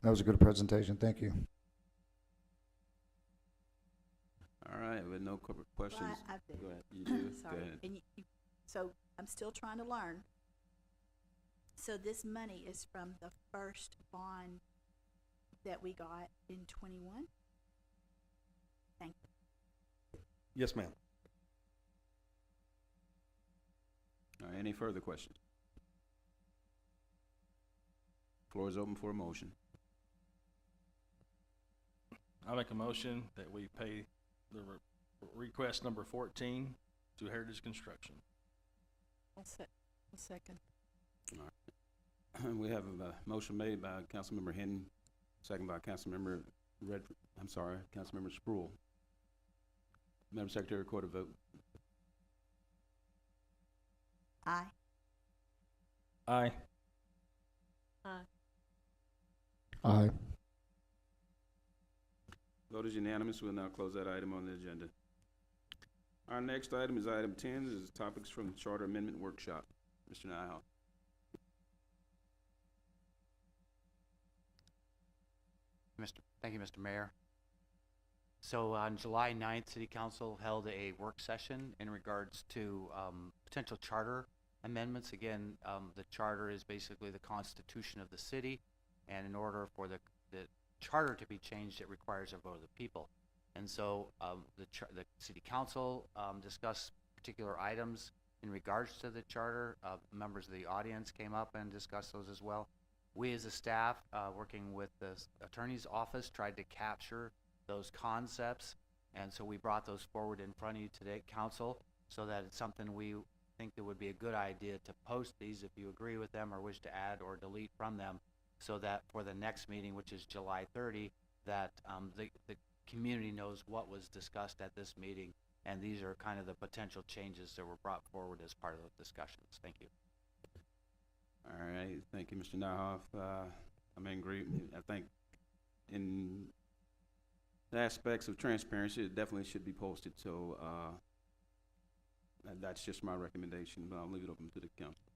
That was a good presentation. Thank you. All right, with no corporate questions. Well, I do. Go ahead. You do? Sorry. Go ahead. And so I'm still trying to learn. So this money is from the first bond that we got in 21? Thank you. Yes, ma'am. All right, any further questions? Floor is open for a motion. I make a motion that we pay the request number 14 to Heritage Construction. I'll second. We have a motion made by Councilmember Hinton, second by Councilmember Councilmember Sproul. Madam Secretary, record a vote. Aye. Aye. Aye. Vote is unanimous. We'll now close that item on the agenda. Our next item is item 10. This is topics from the Charter Amendment Workshop. Mr. Nyhoff. Thank you, Mr. Mayor. So on July 9th, City Council held a work session in regards to potential charter amendments. Again, the charter is basically the constitution of the city, and in order for the charter to be changed, it requires a vote of the people. And so the City Council discussed particular items in regards to the charter. Members of the audience came up and discussed those as well. We as a staff, working with the attorney's office, tried to capture those concepts, and so we brought those forward in front of you today, Council, so that it's something we think that would be a good idea to post these if you agree with them or wish to add or delete from them, so that for the next meeting, which is July 30, that the community knows what was discussed at this meeting, and these are kind of the potential changes that were brought forward as part of the discussions. Thank you. All right, thank you, Mr. Nyhoff. I'm in agreement. I think in the aspects of transparency, it definitely should be posted. So that's just my recommendation, but I'll leave it open to the council.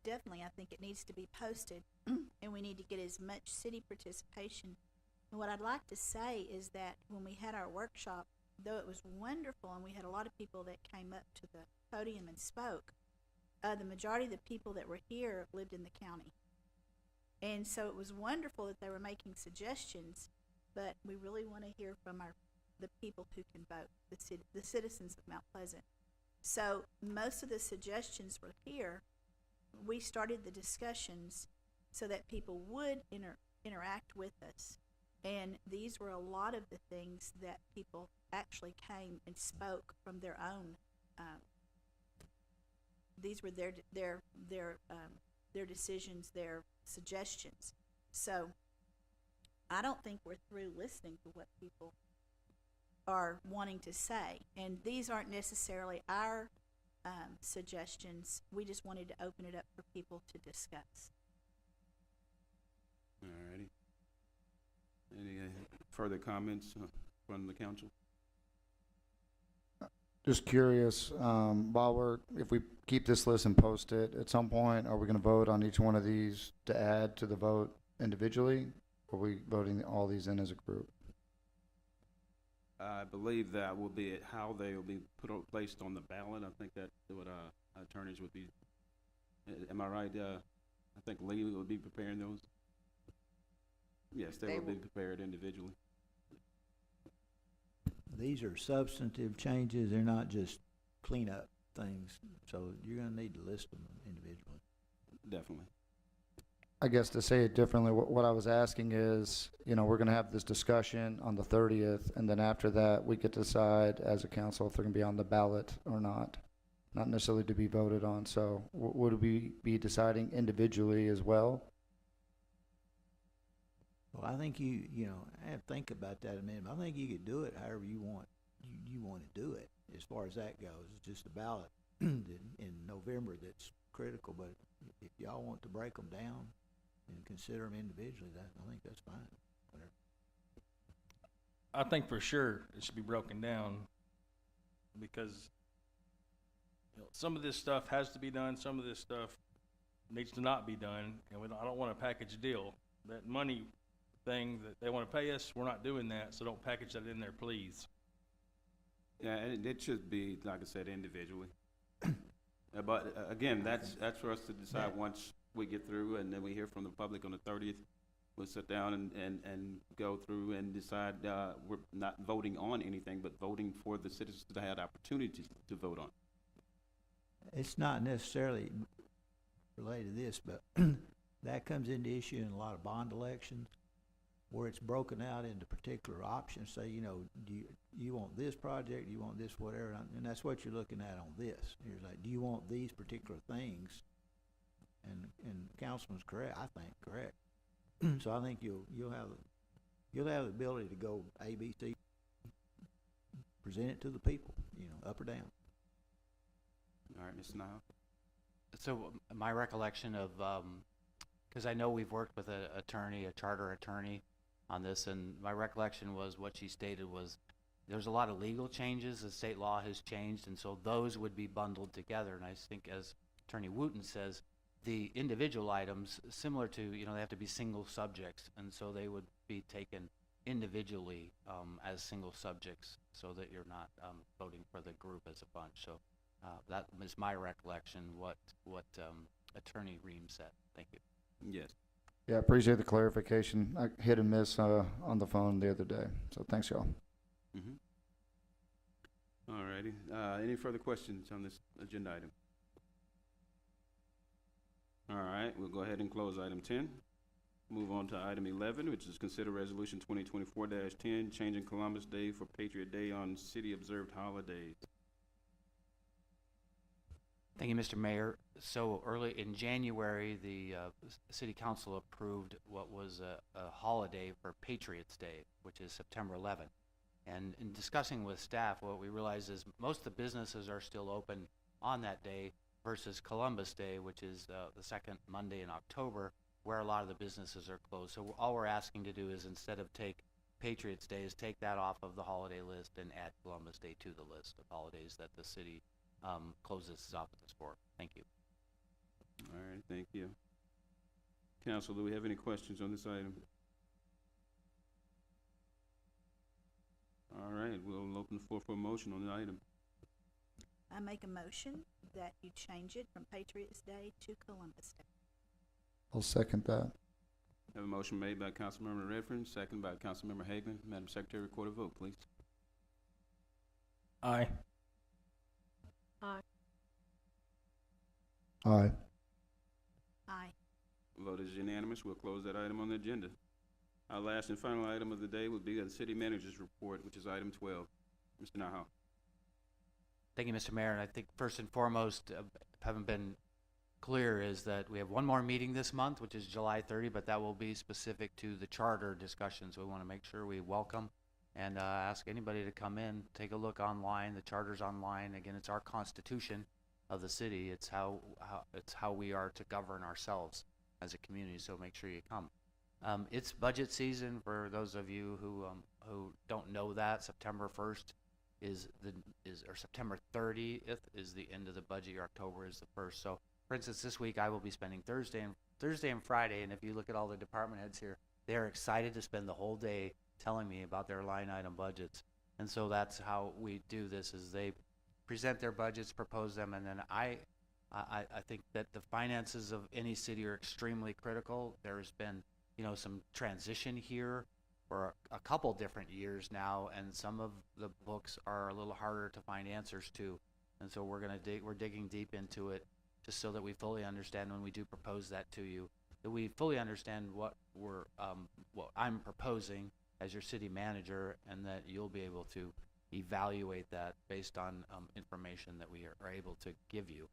Definitely, I think it needs to be posted, and we need to get as much city participation. And what I'd like to say is that when we had our workshop, though it was wonderful and we had a lot of people that came up to the podium and spoke, the majority of the people that were here lived in the county. And so it was wonderful that they were making suggestions, but we really want to hear from our the people who can vote, the citizens of Mount Pleasant. So most of the suggestions were here. We started the discussions so that people would interact with us. And these were a lot of the things that people actually came and spoke from their own. These were their decisions, their suggestions. So I don't think we're through listening to what people are wanting to say. And these aren't necessarily our suggestions. We just wanted to open it up for people to discuss. Alrighty. Any further comments from the council? Just curious, if we keep this list and post it, at some point, are we gonna vote on each one of these to add to the vote individually? Or are we voting all these in as a group? I believe that will be it, how they will be placed on the ballot. I think that what attorneys would be, am I right? I think Lee will be preparing those. Yes, they will be prepared individually. These are substantive changes, they're not just cleanup things, so you're gonna need to list them individually. Definitely. I guess to say it differently, what I was asking is, we're gonna have this discussion on the 30th, and then after that, we get to decide as a council if they're gonna be on the ballot or not. Not necessarily to be voted on, so would we be deciding individually as well? Well, I think I have to think about that a minute. I think you could do it however you want to do it. As far as that goes, it's just the ballot in November that's critical. But if y'all want to break them down and consider them individually, I think that's fine. Whatever. I think for sure it should be broken down because some of this stuff has to be done, some of this stuff needs to not be done, and I don't want a package deal. That money thing that they want to pay us, we're not doing that, so don't package that in there, please. Yeah, and it should be, like I said, individually. But again, that's for us to decide once we get through, and then we hear from the public on the 30th. We'll sit down and go through and decide we're not voting on anything, but voting for the citizens to have the opportunity to vote on. It's not necessarily related to this, but that comes into issue in a lot of bond elections where it's broken out into particular options. Say, do you want this project, do you want this, whatever, and that's what you're looking at on this. You're like, do you want these particular things? And Councilman's correct, I think, correct. So I think you'll have the ability to go A, B, C, present it to the people, up or down. All right, Ms. Nile. So my recollection of, because I know we've worked with a charter attorney on this, and my recollection was what she stated was there's a lot of legal changes, the state law has changed, and so those would be bundled together. And I think, as Attorney Wooten says, the individual items, similar to, they have to be single subjects, and so they would be taken individually as single subjects so that you're not voting for the group as a bunch. So that is my recollection, what Attorney Reams said. Thank you. Yes. Yeah, appreciate the clarification. I hit and miss on the phone the other day, so thanks, y'all. Mm-hmm. All righty. Any further questions on this agenda item? All right, we'll go ahead and close item 10. Move on to item 11, which is consider resolution 2024-10, changing Columbus Day for Patriot Day on city-observed holidays. Thank you, Mr. Mayor. So early in January, the City Council approved what was a holiday for Patriots Day, which is September 11th. And in discussing with staff, what we realized is most of the businesses are still open on that day versus Columbus Day, which is the second Monday in October, where a lot of the businesses are closed. So all we're asking to do is, instead of take Patriots Day, is take that off of the holiday list and add Columbus Day to the list of holidays that the city closes its offices for. Thank you. All right, thank you. Council, do we have any questions on this item? All right, we'll open the floor for a motion on the item. I make a motion that you change it from Patriots Day to Columbus Day. I'll second that. Have a motion made by Councilmember Redfern, second by Councilmember Hagan. Madam Secretary, record a vote, please. Aye. Aye. Aye. Aye. Vote is unanimous. We'll close that item on the agenda. Our last and final item of the day would be the city manager's report, which is item 12. Mr. Nahal. Thank you, Mr. Mayor. And I think first and foremost, haven't been clear, is that we have one more meeting this month, which is July 30, but that will be specific to the charter discussions. We want to make sure we welcome and ask anybody to come in, take a look online. The charter's online. Again, it's our constitution of the city. It's how we are to govern ourselves as a community. So make sure you come. It's budget season for those of you who don't know that. September 1st or September 30th is the end of the budget year. October is the 1st. So, for instance, this week I will be spending Thursday and Friday. And if you look at all the department heads here, they are excited to spend the whole day telling me about their line item budgets. And so that's how we do this: is they present their budgets, propose them, and then I think that the finances of any city are extremely critical. There's been some transition here for a couple different years now, and some of the books are a little harder to find answers to, and so we're digging deep into it just so that we fully understand when we do propose that to you, that we fully understand what I'm proposing as your city manager, and that you'll be able to evaluate that based on information that we are able to give you.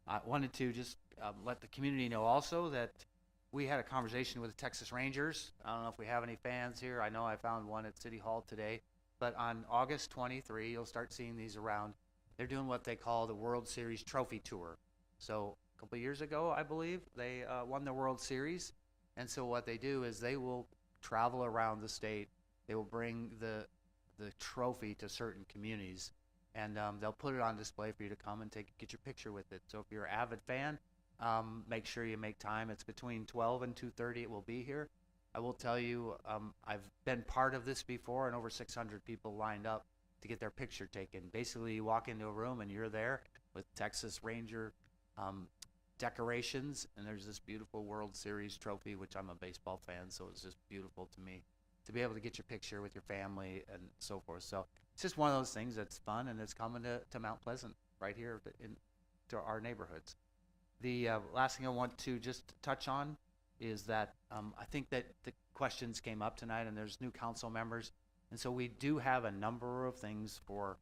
I wanted to just let the community know also that we had a conversation with the Texas Rangers. I don't know if we have any fans here. I know I found one at City Hall today. But on August 23, you'll start seeing these around. They're doing what they call the World Series Trophy Tour. So a couple of years ago, I believe, they won the World Series. And so what they do is they will travel around the state. They will bring the trophy to certain communities. And they'll put it on display for you to come and get your picture with it. So if you're an avid fan, make sure you make time. It's between 12 and 2:30. It will be here. I will tell you, I've been part of this before, and over 600 people lined up to get their picture taken. Basically, you walk into a room and you're there with Texas Ranger decorations, and there's this beautiful World Series trophy, which I'm a baseball fan, so it's just beautiful to me to be able to get your picture with your family and so forth. So it's just one of those things that's fun, and it's coming to Mount Pleasant right here to our neighborhoods. The last thing I want to just touch on is that I think that the questions came up tonight, and there's new council members, and so we do have a number of things for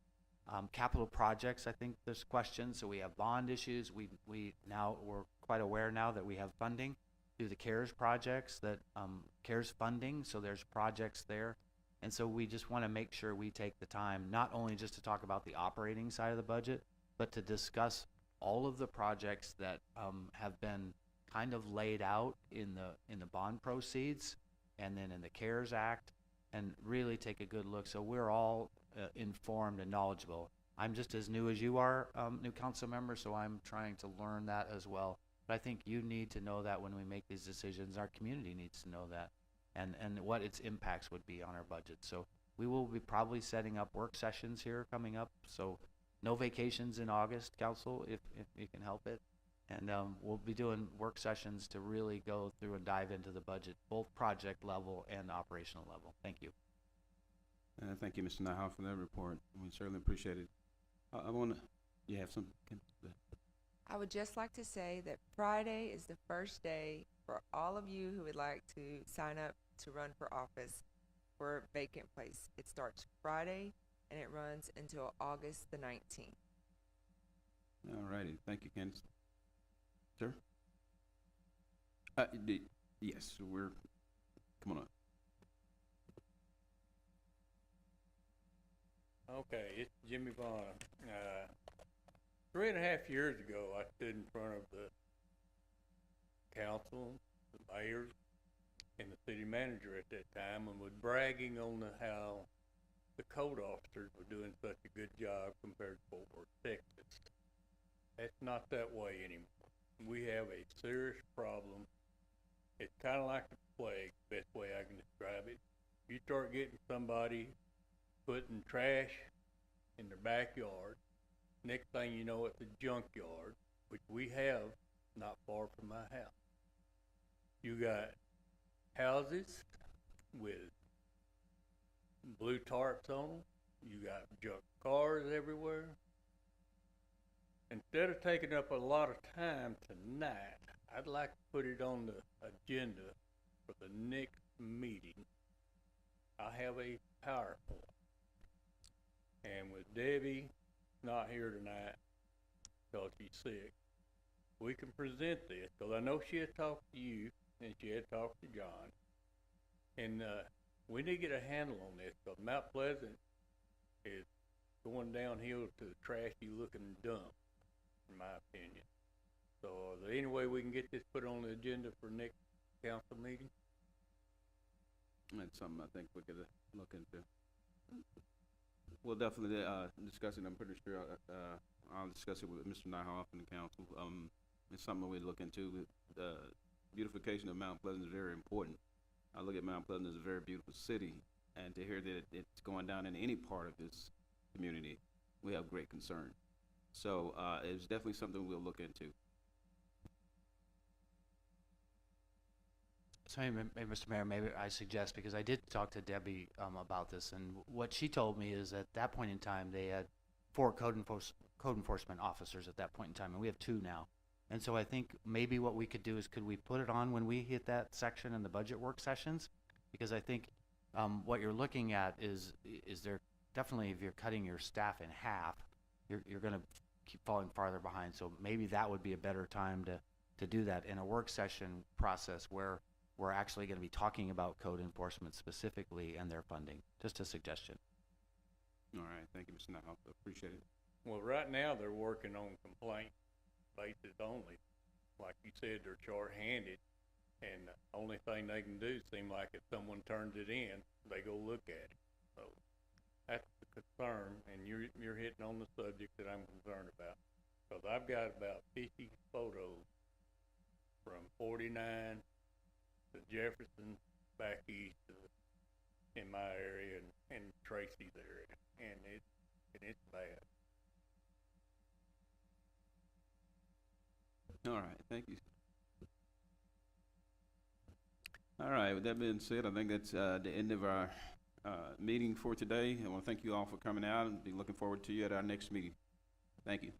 capital projects. I think there's questions. So we have bond issues. We're quite aware now that we have funding through the CARES projects, that CARES funding. So there's projects there, and so we just want to make sure we take the time not only just to talk about the operating side of the budget, but to discuss all of the projects that have been kind of laid out in the bond proceeds and then in the CARES Act, and really take a good look so we're all informed and knowledgeable. I'm just as new as you are, new council member, so I'm trying to learn that as well. But I think you need to know that when we make these decisions. Our community needs to know that, and what its impacts would be on our budget. So we will be probably setting up work sessions here coming up. So no vacations in August, council, if you can help it. And we'll be doing work sessions to really go through and dive into the budget, both project level and operational level. Thank you. Thank you, Mr. Nahal, for that report. We certainly appreciate it. I want to, you have some? I would just like to say that Friday is the first day for all of you who would like to sign up to run for office for a vacant place. It starts Friday and it runs until August the 19th. All righty. Thank you, Candace. Sir? Yes, come on up. Okay, it's Jimmy Vaughn. 3.5 years ago, I stood in front of the council, the mayors, and the city manager at that time, and was bragging on how the code officers were doing such a good job compared to Fort Worth, Texas. That's not that way anymore. We have a serious problem. It's kind of like the plague, best way I can describe it. You start getting somebody putting trash in their backyard, next thing you know, it's a junkyard, which we have not far from my house. You got houses with blue tarps on them, You got junk cars everywhere. Instead of taking up a lot of time tonight, I'd like to put it on the agenda for the next meeting. I have a PowerPoint. And with Debbie not here tonight, because she's sick, we can present this, because I know she had talked to you, and she had talked to John. And, we need to get a handle on this, because Mount Pleasant is going downhill to a trashy looking dump, in my opinion. So, is there any way we can get this put on the agenda for next council meeting? That's something I think we could look into. We'll definitely, discuss it. I'm pretty sure, I'll discuss it with Mr. Nyhoff and the council. It's something we look into. The beautification of Mount Pleasant is very important. I look at Mount Pleasant as a very beautiful city, and to hear that it's going down in any part of this community, we have great concern. So, it's definitely something we'll look into. So, Mr. Mayor, maybe I suggest, because I did talk to Debbie about this, and what she told me is at that point in time, they had 4 code enforcement officers at that point in time, and we have 2 now. And so I think maybe what we could do is, could we put it on when we hit that section in the budget work sessions? Because I think what you're looking at is there definitely, if you're cutting your staff in half, you're going to keep falling farther behind. So maybe that would be a better time to do that in a work session process where we're actually going to be talking about code enforcement specifically and their funding. Just a suggestion. All right, thank you, Mr. Nyhoff. Appreciate it. Well, right now, they're working on complaint basis only. Like you said, they're short-handed, and the only thing they can do seem like if someone turns it in, they go look at it. So that's the concern, and you're hitting on the subject that I'm concerned about. Because I've got about 50 photos from 49 to Jefferson, back east in my area and Tracy's area, and it's bad. All right, thank you. All right, with that being said, I think that's the end of our meeting for today. I want to thank you all for coming out and be looking forward to you at our next meeting. Thank you.